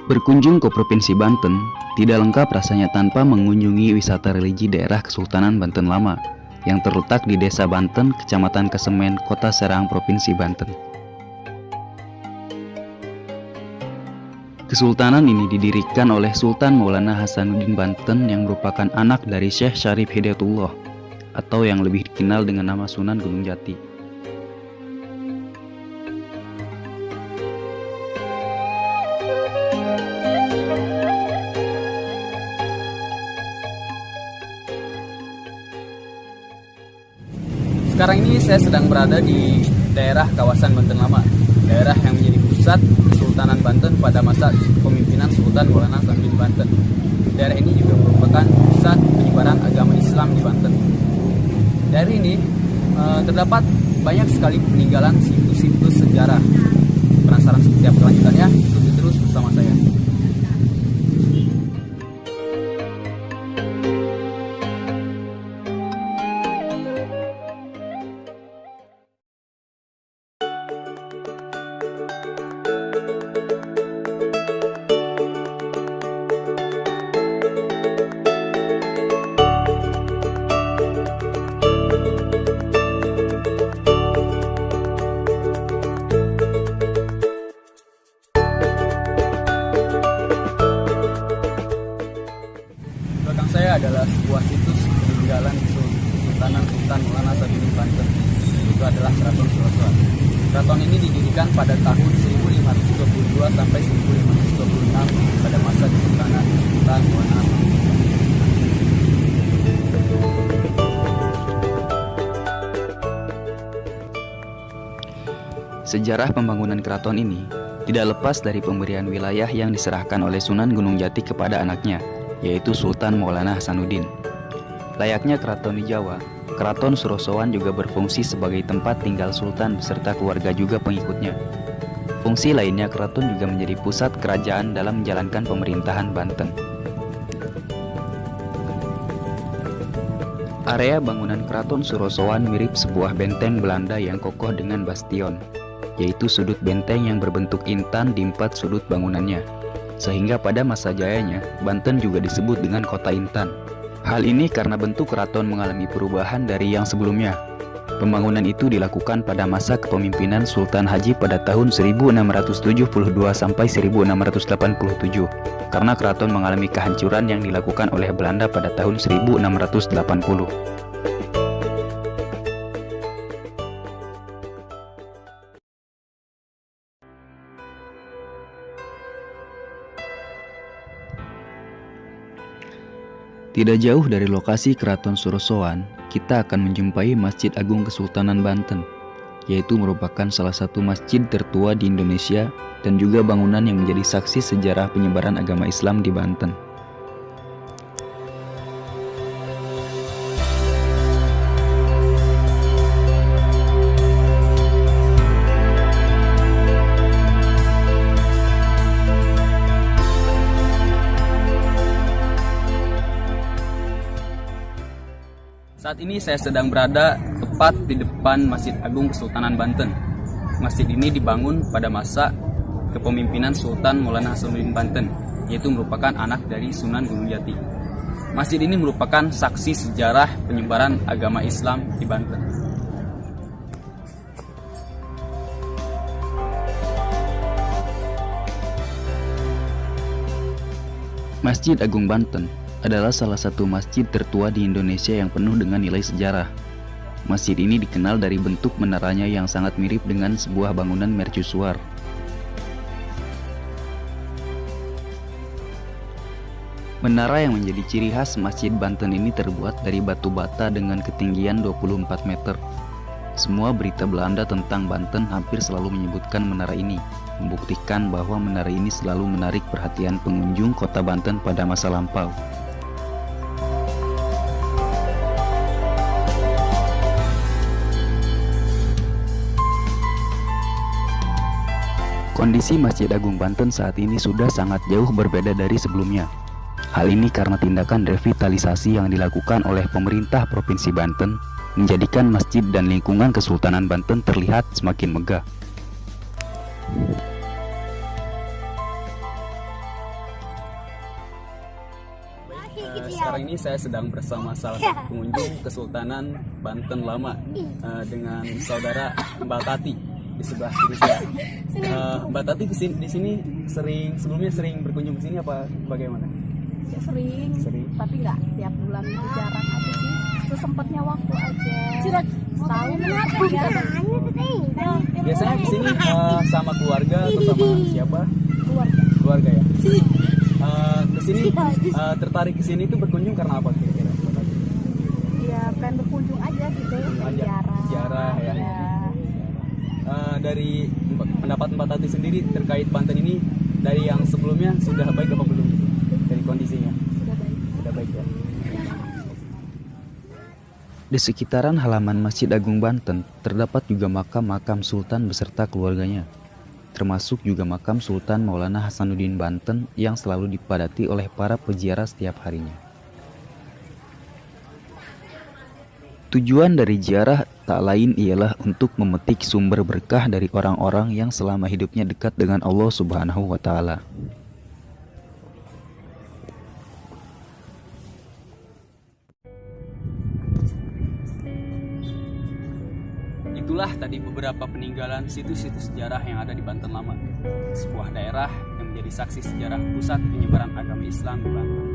Berkunjung ke Provinsi Banten tidak lengkap rasanya tanpa mengunjungi wisata religi daerah Kesultanan Banten Lama yang terletak di Desa Banten, Kecamatan Kesemen, Kota Serang, Provinsi Banten. Kesultanan ini didirikan oleh Sultan Maulana Hasanuddin Banten yang merupakan anak dari Syekh Syarif Hidayatullah atau yang lebih dikenal dengan nama Sunan Gunung Jati. Sekarang ini saya sedang berada di daerah kawasan Banten Lama, daerah yang menjadi pusat Kesultanan Banten pada masa kepemimpinan Sultan Maulana Hasanuddin Banten. Daerah ini juga merupakan pusat penyebaran agama Islam di Banten. Daerah ini terdapat banyak sekali peninggalan situs-situs sejarah. Penasaran seperti apa kelanjutannya? Ikuti terus bersama saya. Saya adalah sebuah situs peninggalan Kesultanan Sultan Maulana Hasanuddin Banten. Itu adalah Keraton Surosoan. Keraton ini didirikan pada tahun 1522 sampai 1526 pada masa Kesultanan Sultan Maulana Hasanuddin Banten. Sejarah pembangunan keraton ini tidak lepas dari pemberian wilayah yang diserahkan oleh Sunan Gunung Jati kepada anaknya, yaitu Sultan Maulana Hasanuddin. Layaknya keraton di Jawa, Keraton Surosoan juga berfungsi sebagai tempat tinggal Sultan beserta keluarga juga pengikutnya. Fungsi lainnya, keraton juga menjadi pusat kerajaan dalam menjalankan pemerintahan Banten. Area bangunan Keraton Surosoan mirip sebuah benteng Belanda yang kokoh dengan bastion, yaitu sudut benteng yang berbentuk intan di 4 sudut bangunannya. Sehingga pada masa jayanya, Banten juga disebut dengan Kota Intan. Hal ini karena bentuk keraton mengalami perubahan dari yang sebelumnya. Pembangunan itu dilakukan pada masa kepemimpinan Sultan Haji pada tahun 1672 sampai 1687, karena keraton mengalami kehancuran yang dilakukan oleh Belanda pada tahun 1680. Tidak jauh dari lokasi Keraton Surosoan, kita akan menjumpai Masjid Agung Kesultanan Banten, yaitu merupakan salah satu masjid tertua di Indonesia dan juga bangunan yang menjadi saksi sejarah penyebaran agama Islam di Banten. Saat ini saya sedang berada tepat di depan Masjid Agung Kesultanan Banten. Masjid ini dibangun pada masa kepemimpinan Sultan Maulana Hasanuddin Banten, yaitu merupakan anak dari Sunan Gunung Jati. Masjid ini merupakan saksi sejarah penyebaran agama Islam di Banten. Masjid Agung Banten adalah salah satu masjid tertua di Indonesia yang penuh dengan nilai sejarah. Masjid ini dikenal dari bentuk menaranya yang sangat mirip dengan sebuah bangunan mercusuar. Menara yang menjadi ciri khas Masjid Banten ini terbuat dari batu bata dengan ketinggian 24 meter. Semua berita Belanda tentang Banten hampir selalu menyebutkan menara ini, membuktikan bahwa menara ini selalu menarik perhatian pengunjung kota Banten pada masa lampau. Kondisi Masjid Agung Banten saat ini sudah sangat jauh berbeda dari sebelumnya. Hal ini karena tindakan revitalisasi yang dilakukan oleh pemerintah Provinsi Banten menjadikan masjid dan lingkungan Kesultanan Banten terlihat semakin megah. Sekarang ini saya sedang bersama salah satu pengunjung Kesultanan Banten Lama dengan saudara Mbak Tati di sebelah kiri saya. Mbak Tati di sini sebelumnya sering berkunjung ke sini apa bagaimana? Ya, sering, tapi nggak tiap bulan, itu jarang aja sih, sesempatnya waktu aja. Setahun ya. Biasanya ke sini sama keluarga atau sama siapa? Keluarga ya. Ke sini tertarik ke sini itu berkunjung karena apa kira-kira? Ya pengen berkunjung aja gitu, ziarah ya. Dari pendapat Mbak Tati sendiri terkait Banten ini, dari yang sebelumnya sudah baik apa belum? Dari kondisinya sudah baik ya. Di sekitaran halaman Masjid Agung Banten terdapat juga makam-makam Sultan beserta keluarganya, termasuk juga makam Sultan Maulana Hasanuddin Banten yang selalu dipadati oleh para peziarah setiap harinya. Tujuan dari ziarah tak lain ialah untuk memetik sumber berkah dari orang-orang yang selama hidupnya dekat dengan Allah Subhanahu wa Ta'ala. Itulah tadi beberapa peninggalan situs-situs sejarah yang ada di Banten Lama, sebuah daerah yang menjadi saksi sejarah pusat penyebaran agama Islam di Banten.